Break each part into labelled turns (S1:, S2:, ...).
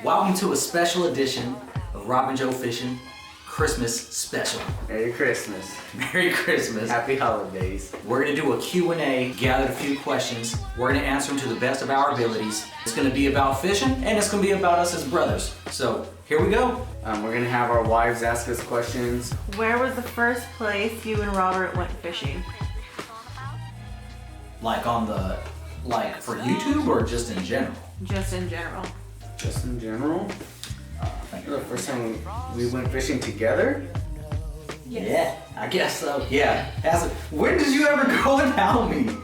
S1: Welcome to a special edition of Rob and Joe Fishing Christmas Special.
S2: Merry Christmas.
S1: Merry Christmas.
S2: Happy holidays.
S1: We're going to do a Q&A, gathered a few questions. We're going to answer them to the best of our abilities. It's going to be about fishing, and it's going to be about us as brothers. So, here we go.
S2: We're going to have our wives ask us questions.
S3: Where was the first place you and Robert went fishing?
S1: Like on the, like for YouTube or just in general?
S3: Just in general.
S2: Just in general? The first time we went fishing together?
S1: Yes. Yeah, I guess so. Yeah. When did you ever go without me?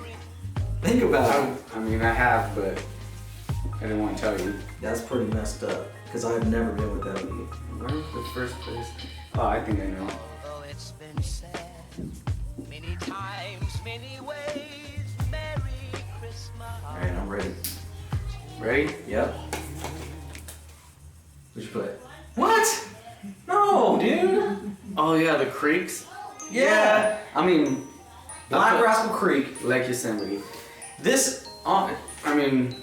S1: Think about it.
S2: I mean, I have, but I didn't want to tell you.
S1: That's pretty messed up, because I've never been without you.
S2: Where was the first place? Oh, I think I know.
S4: It's been said many times, many ways. Merry Christmas.
S1: Alright, I'm ready.
S2: Ready?
S1: Yep. What'd you put? What? No, dude.
S2: Oh yeah, the creeks?
S1: Yeah.
S2: I mean,
S1: Black Rascal Creek.
S2: Lake Yosemite.
S1: This,
S2: I mean,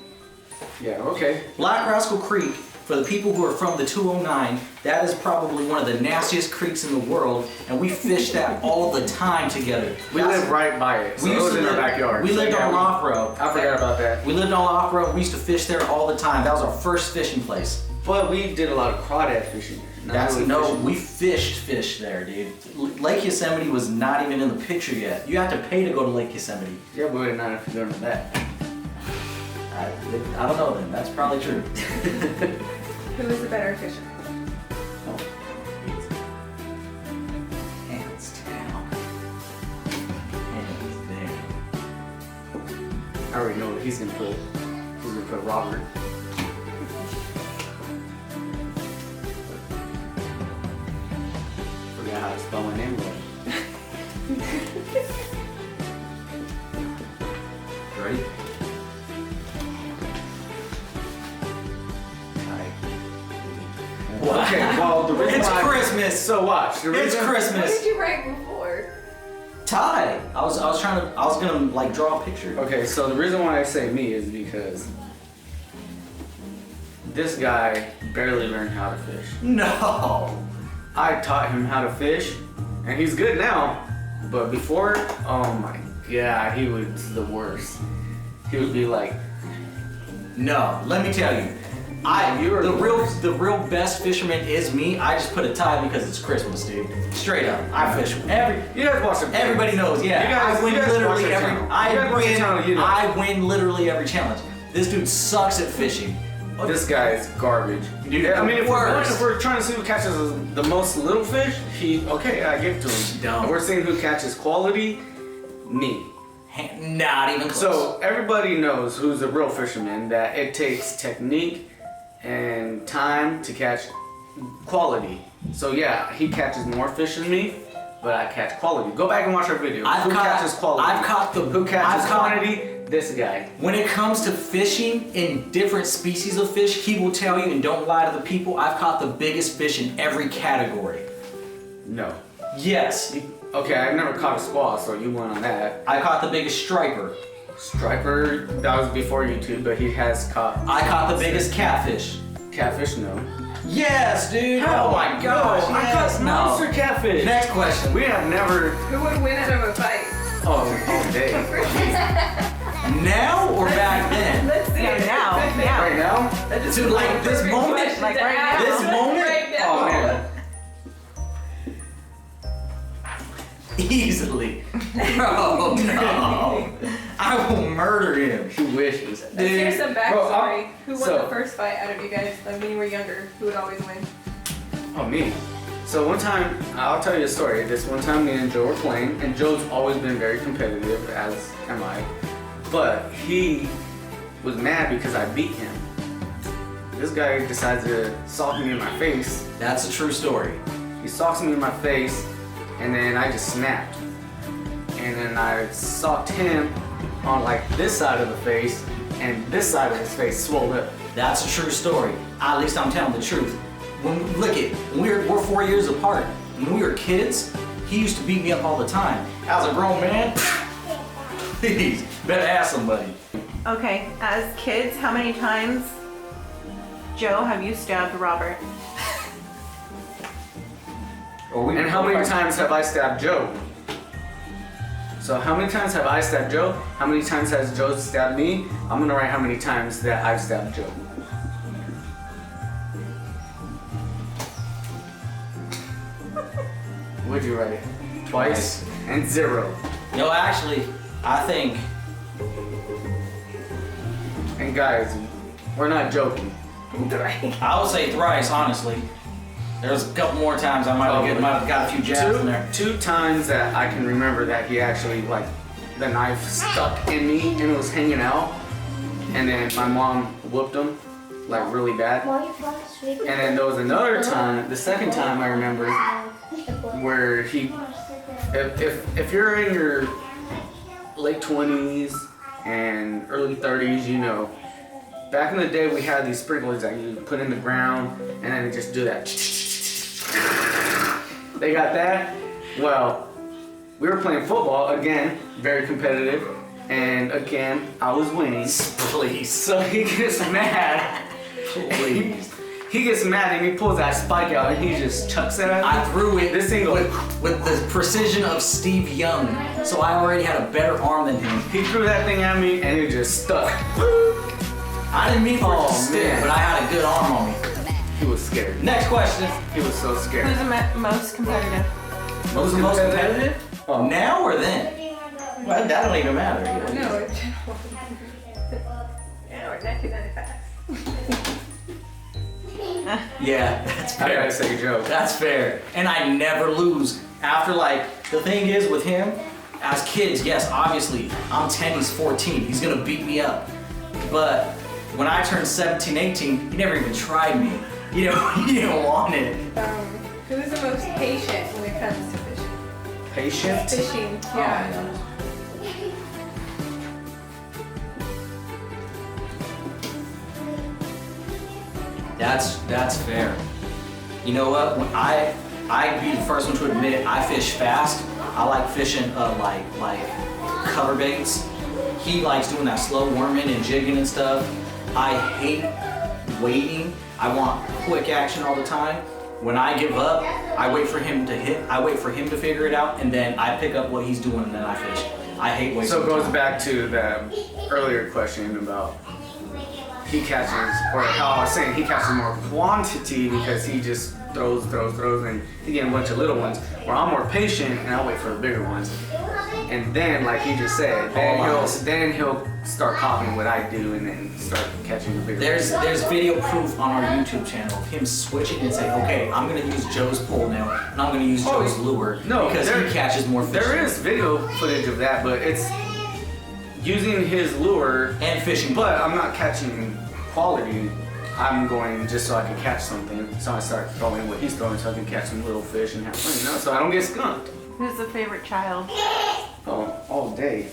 S2: yeah, okay.
S1: Black Rascal Creek, for the people who are from the 209, that is probably one of the nastiest creeks in the world, and we fish that all the time together.
S2: We live right by it, so it was in our backyard.
S1: We lived on Loft Row.
S2: I forgot about that.
S1: We lived on Loft Row. We used to fish there all the time. That was our first fishing place.
S2: But we did a lot of crawdad fishing there.
S1: We fished fish there, dude. Lake Yosemite was not even in the picture yet. You have to pay to go to Lake Yosemite.
S2: Yeah, but we're not if you go to that.
S1: I don't know then. That's probably true.
S3: Who was the better fisherman?
S1: Hands down. Hands down.
S2: I already know what he's gonna put. He's gonna put Robert. Forgot how to spell my name right.
S1: Ready?
S2: Okay, well, the reason
S1: It's
S2: why
S1: Christmas.
S2: So watch.
S1: It's
S3: What
S1: Christmas.
S3: did you write before?
S1: Ty. I was gonna like draw a picture.
S2: Okay, so the reason why I say me is because this guy barely learned how to fish.
S1: No.
S2: I taught him how to fish, and he's good now. But before, oh my god, he was the worst. He would be like,
S1: No. Let me tell you. The real best fisherman is me. I just put a tie because it's Christmas, dude. Straight up. I fish
S2: you guys watch the
S1: everybody knows, yeah. I win literally every I win literally every challenge. This dude sucks at fishing.
S2: This guy is garbage.
S1: Dude,
S2: yeah, I mean, if
S1: worst.
S2: we're trying to see who catches the most little fish, I give it to him.
S1: Dumb.
S2: If we're seeing who catches quality, me.
S1: Not even close.
S2: So everybody knows who's a real fisherman, that it takes technique and time to catch quality. So yeah, he catches more fish than me, but I catch quality. Go back and watch our video. Who catches quality? Who catches quantity? This guy.
S1: When it comes to fishing in different species of fish, he will tell you, and don't lie to the people, I've caught the biggest fish in every category.
S2: No.
S1: Yes.
S2: Okay, I've never caught a squaw, so you went on that.
S1: I caught the biggest striper.
S2: Striper, that was before YouTube, but he has caught.
S1: I caught the biggest catfish.
S2: Catfish, no.
S1: Yes, dude.
S2: Hell,
S1: oh my gosh.
S2: I caught monster catfish.
S1: Next question.
S2: We have never.
S3: Who would win out of a fight?
S2: Oh, all day.
S1: Now or back then?
S3: Let's see it now.
S2: Right now?
S1: To like this moment?
S3: Like right now.
S1: This moment?
S3: Right now.
S2: Oh man.
S1: Easily. Oh no. I will murder him.
S2: He wishes.
S3: Let's hear some backstory. Who won
S2: so-
S3: the first fight out of you guys? Like when you were younger, who would always win?
S2: Oh, me. So one time, I'll tell you a story. This one time me and Joe were playing, and Joe's always been very competitive, as am I. But he was mad because I beat him. This guy decides to sock me in my face.
S1: That's a true story.
S2: He socks me in my face, and then I just snapped. And then I socked him on like this side of the face, and this side of his face swelled up.
S1: That's a true story. At least I'm telling the truth. Look it, we're 4 years apart. when we were kids, he used to beat me up all the time. As a grown man, please, better ask somebody.
S3: Okay, as kids, how many times, Joe, have you stabbed Robert?
S2: And how many times have I stabbed Joe? So how many times have I stabbed Joe? How many times has Joe stabbed me? I'm gonna write how many times that I've stabbed Joe. What'd you write? Twice and 0.
S1: No, actually, I think.
S2: And guys, we're not joking.
S1: I would say thrice, honestly. There's a couple more times I might have got a few jabs in there.
S2: 2 times that I can remember that he actually, like, the knife stuck in me and it was hanging out. And then my mom whooped him, like, really bad. And then there was another time, the second time I remember, where he, if you're in your late 20s and early 30s, you know, back in the day we had these sprinklers that you put in the ground and then they just do that. They got that? Well, we were playing football, again, very competitive, and again, I was winning.
S1: Please.
S2: So he gets mad.
S1: Please.
S2: He gets mad and he pulls that spike out and he just chucks it at me.
S1: I threw it
S2: This thing goes,
S1: with the precision of Steve Young, so I already had a better arm than him.
S2: he threw that thing at me and it just stuck.
S1: I didn't mean for it to
S2: Oh,
S1: stick,
S2: man.
S1: but I had a good arm on me.
S2: He was scared.
S1: Next question.
S2: He was so scared.
S3: Who's the most competitive?
S1: Who's the most competitive?
S2: Oh.
S1: Now or then? Well, that don't even matter.
S5: No, it's yeah, we're 1995.
S1: Yeah, that's
S2: I
S1: fair.
S2: gotta say, Joe.
S1: That's fair. And I never lose. After, like, the thing is with him, as kids, yes, obviously, I'm 10, he's 14. He's gonna beat me up. But when I turned 17, 18, he never even tried me. You know, he didn't want it.
S5: Who's the most patient when it comes to fishing?
S2: Patient?
S5: Fishing, yeah.
S1: That's fair. You know what? When I'd be the first one to admit it. I fish fast. I like fishing like cover baits. He likes doing that slow worming and jigging and stuff. I hate waiting. I want quick action all the time. When I give up, I wait for him to hit. I wait for him to figure it out, and then I pick up what he's doing, and then I fish. I hate wasting
S2: So it goes
S1: time.
S2: back to the earlier question about he catches, or how I was saying he catches more quantity because he just throws, and he getting a bunch of little ones. Where I'm more patient and I'll wait for the bigger ones. And then, like he just said, then he'll start copying what I do and then start catching the bigger ones.
S1: There's video proof on our YouTube channel of him switching and saying, okay, I'm gonna use Joe's pole now, and I'm gonna use Joe's lure because he catches more fish.
S2: There is video footage of that, but it's using his lure,
S1: and fishing.
S2: but I'm not catching quality. I'm going just so I can catch something. So I start throwing what he's throwing so I can catch some little fish and have fun, you know, so I don't get skunked.
S3: Who's the favorite child?
S2: Oh, all day.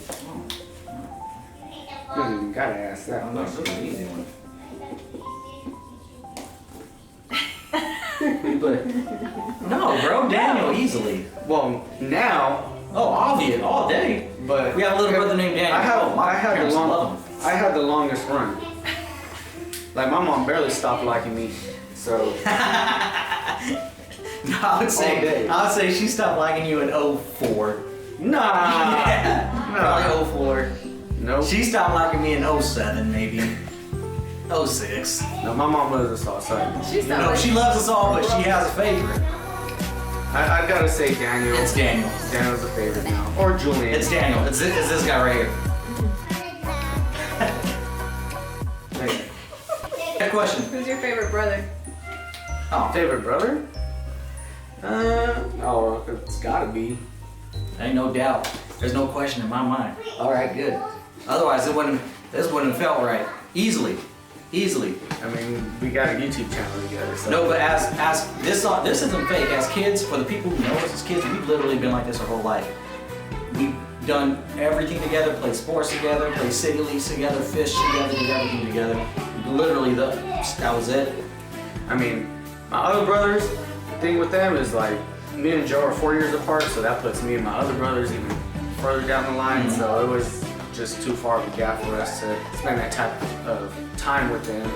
S2: You gotta ask that.
S1: I'm not sure an easy one. No, bro, Daniel, easily.
S2: Well, now,
S1: Oh, obvious, all day.
S2: but
S1: We have a little brother named Daniel.
S2: I had
S1: Parents love him.
S2: I had the longest run. Like my mom barely stopped liking me, so
S1: No, I would
S2: day.
S1: say she stopped liking you in 04.
S2: nah.
S1: Yeah, probably 04.
S2: Nope.
S1: She stopped liking me in 07, maybe. 06.
S2: No, my mom loves us all. Sorry.
S5: She's not
S1: No,
S5: like
S1: she loves us all, but she has a favorite.
S2: I gotta say Daniel.
S1: It's Daniel.
S2: Daniel's a favorite now, or Julian.
S1: It's Daniel. It's this guy right here. Good question.
S5: Who's your favorite brother?
S1: Oh,
S2: favorite brother. Oh, it's gotta be.
S1: ain't no doubt. There's no question in my mind. All right, good. Otherwise, this wouldn't have felt right. Easily.
S2: I mean, we got a YouTube channel together. So.
S1: No, but as this isn't fake. As kids, for the people who know us as kids, we've literally been like this our whole life. We've done everything together, played sports together, played city leagues together, fished together, did everything together. Literally, that was it.
S2: I mean, my other brothers, the thing with them is like, me and Joe are 4 years apart, so that puts me and my other brothers even further down the line. So it was just too far of a gap for us to spend that type of time with them.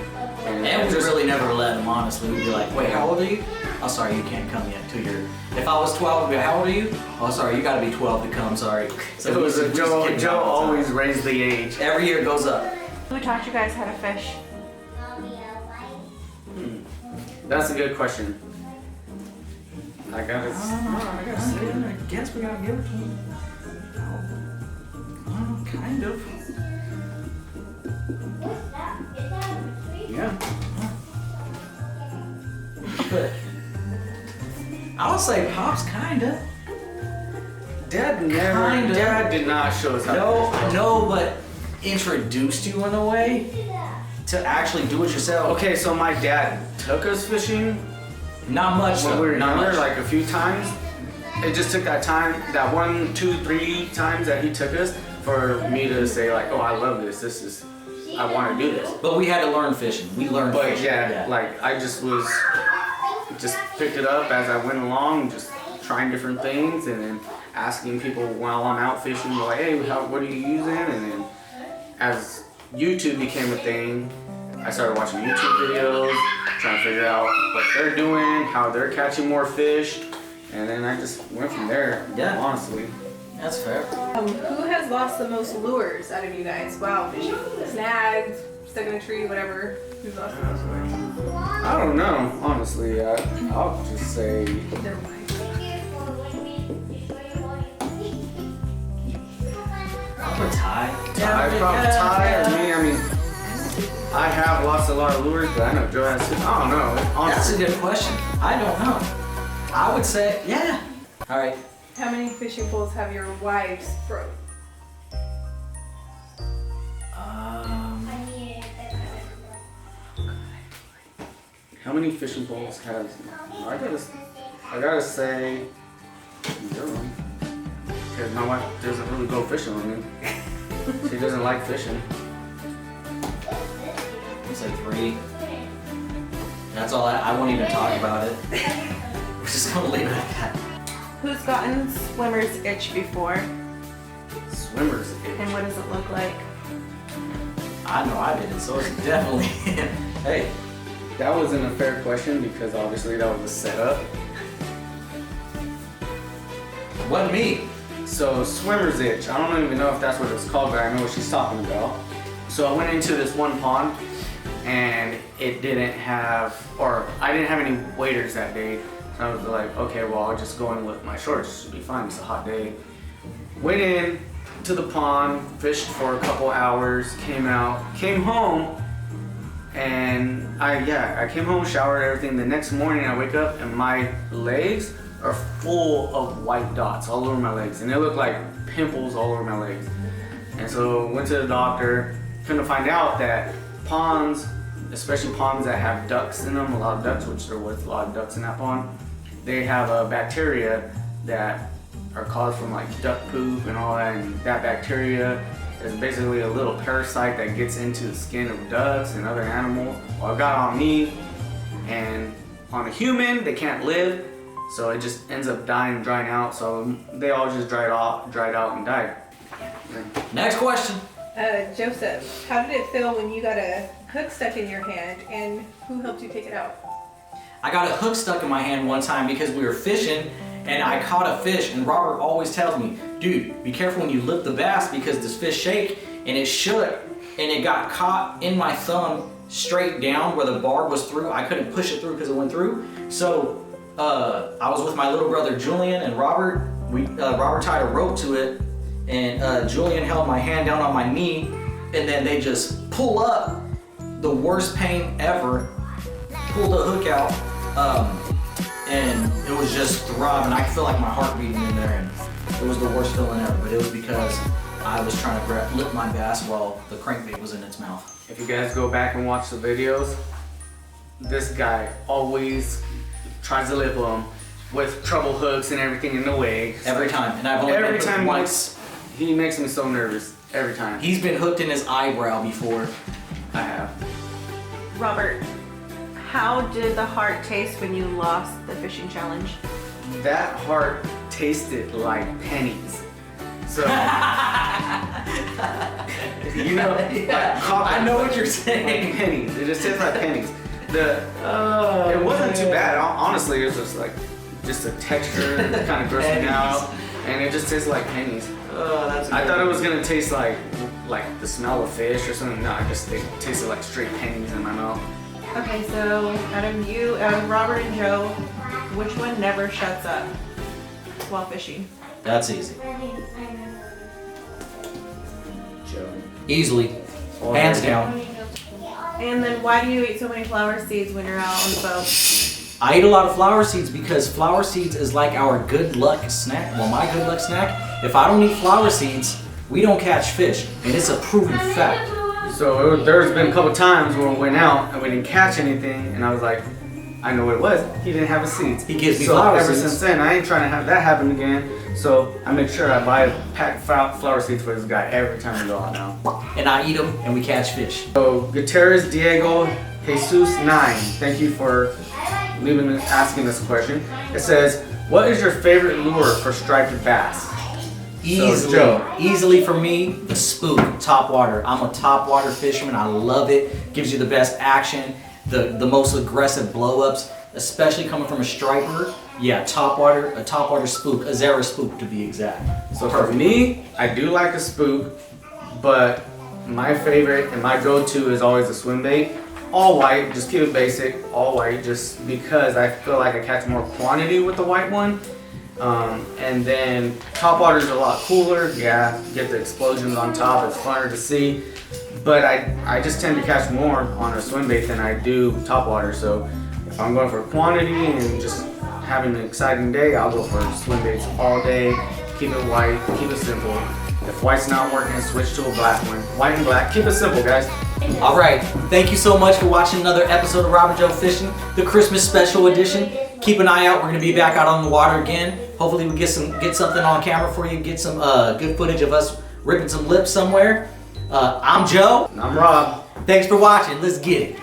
S1: And we really never let them, honestly. We'd be like, wait, how old are you? Oh, sorry, you can't come yet till you're... If I was 12, I'd be like, how old are you? Oh, sorry, you gotta be 12 to come, sorry.
S2: So it was Joe always raised the age.
S1: Every year it goes up.
S3: Who taught you guys how to fish?
S1: That's a good question. I gotta say, I guess we gotta give it to him. Kind of. Yeah. But I would say Pops kinda.
S2: Dad never.
S1: Kinda.
S2: Dad did not show us how to fish.
S1: No, but introduced you in a way to actually do it yourself.
S2: Okay, so my dad took us fishing
S1: Not much
S2: when
S1: though.
S2: we were
S1: Not
S2: younger,
S1: much.
S2: like a few times. It just took that time, that 1, 2, 3 times that he took us for me to say like, oh, I love this. This is, I want to do this.
S1: But we had to learn fishing. We learned
S2: But
S1: fishing.
S2: yeah, like I just picked it up as I went along, just trying different things, and then asking people while I'm out fishing, like, hey, what are you using? And then as YouTube became a thing, I started watching YouTube videos, trying to figure out what they're doing, how they're catching more fish, and then I just went from there.
S1: Yeah.
S2: Honestly.
S1: That's fair.
S5: Who has lost the most lures out of you guys while fishing? Snagged, stuck in a tree, whatever. Who's lost the most lures?
S2: I don't know, honestly. I'll just say.
S5: Never mind.
S1: Probably Ty.
S2: Ty or me. I mean, I have lost a lot of lures, but I know Joe has too. I don't know.
S1: That's
S2: Honestly.
S1: a good question. I don't know. I would say, yeah. All right.
S5: How many fishing poles have your wives broke?
S2: How many fishing poles has? I gotta say 0. Because my wife doesn't really go fishing with me. She doesn't like fishing.
S1: I'd say 3. That's all. I won't even talk about it. We're just gonna leave it at that.
S3: Who's gotten swimmer's itch before?
S2: Swimmer's itch.
S3: And what does it look like?
S1: I know I didn't, so it's definitely. Hey.
S2: That wasn't a fair question because obviously that was a setup.
S1: Wasn't me.
S2: So swimmer's itch, I don't even know if that's what it's called, but I know what she's talking about. So I went into this one pond and it didn't have, or I didn't have any waders that day. So I was like, okay, well I'll just go in with my shorts, it should be fine, it's a hot day. Went in to the pond, fished for a couple hours, came out, came home, and I came home, showered, everything. The next morning I wake up and my legs are full of white dots all over my legs, and they look like pimples all over my legs. And so went to the doctor, couldn't find out that ponds, especially ponds that have ducks in them, a lot of ducks, which there was a lot of ducks in that pond, they have a bacteria that are caused from like duck poop and all that, and that bacteria is basically a little parasite that gets into the skin of ducks and other animals. Well, it got on me, and on a human, they can't live, so it just ends up dying, drying out. So they all just dried out and died.
S1: Next question.
S5: Joseph, how did it feel when you got a hook stuck in your hand, and who helped you take it out?
S1: I got a hook stuck in my hand one time because we were fishing and I caught a fish, and Robert always tells me, dude, be careful when you lift the bass because this fish shake, and it shook and it got caught in my thumb straight down where the barb was through. I couldn't push it through because it went through. So I was with my little brother Julian and Robert. Robert tied a rope to it, and Julian held my hand down on my knee, and then they just pull up. The worst pain ever. Pulled the hook out, and it was just throbbing. I could feel like my heart beating in there, and it was the worst feeling ever. But it was because I was trying to lift my bass while the crankbait was in its mouth.
S2: If you guys go back and watch the videos, this guy always tries to lip them with trouble hooks and everything in the way.
S1: Every time, and I've only been hooked once.
S2: He makes me so nervous every time.
S1: He's been hooked in his eyebrow before.
S2: I have.
S3: Robert, how did the heart taste when you lost the fishing challenge?
S2: that heart tasted like pennies. So, you know, like copper,
S1: I know what you're
S2: like
S1: saying.
S2: pennies. It just tastes like pennies. It wasn't too bad. Honestly, it was just a texture that kind of grossed me out, and it just tasted like pennies.
S1: Oh, that's.
S2: I thought it was gonna taste like the smell of fish or something. No, it tasted like straight pennies in my mouth.
S3: Okay, so out of Robert and Joe, which one never shuts up while fishing?
S1: That's easy.
S2: Joe.
S1: Easily, hands down.
S3: And then why do you eat so many flower seeds when you're out on the boat?
S1: I eat a lot of flower seeds because flower seeds is like our good luck snack. Well, my good luck snack. If I don't eat flower seeds, we don't catch fish, and it's a proven fact.
S2: So there's been a couple times where we went out and we didn't catch anything, and I was like, I know what it was. He didn't have his seeds.
S1: He gives me
S2: so
S1: flower
S2: ever
S1: seeds.
S2: since then, I ain't trying to have that happen again. So I make sure I buy a pack of flower seeds for this guy every time we go out now.
S1: And I eat them, and we catch fish.
S2: So Gutierrez Diego Jesus 9, thank you for asking this question. It says, what is your favorite lure for striped bass?
S1: Easily,
S2: Joe.
S1: easily for me, the spook, top water. I'm a top water fisherman. I love it. Gives you the best action, the most aggressive blow-ups, especially coming from a striper. Yeah, a top water spook, a Zara spook to be exact.
S2: So for me, I do like a spook, but my favorite and my go-to is always a swim bait. All white, just keep it basic, all white, just because I feel like I catch more quantity with the white one. And then top water is a lot cooler. Yeah, get the explosions on top, it's funner to see. But I just tend to catch more on a swim bait than I do top water. So if I'm going for quantity and just having an exciting day, I'll go for swim baits all day. Keep it white, keep it simple. If white's not working, switch to a black one. White and black, keep it simple, guys.
S1: All right, thank you so much for watching another episode of Robert Joe Fishing, the Christmas special edition. Keep an eye out. We're gonna be back out on the water again. Hopefully we get something on camera for you. Get some good footage of us ripping some lips somewhere. I'm Joe.
S2: And I'm Rob.
S1: Thanks for watching. Let's get it.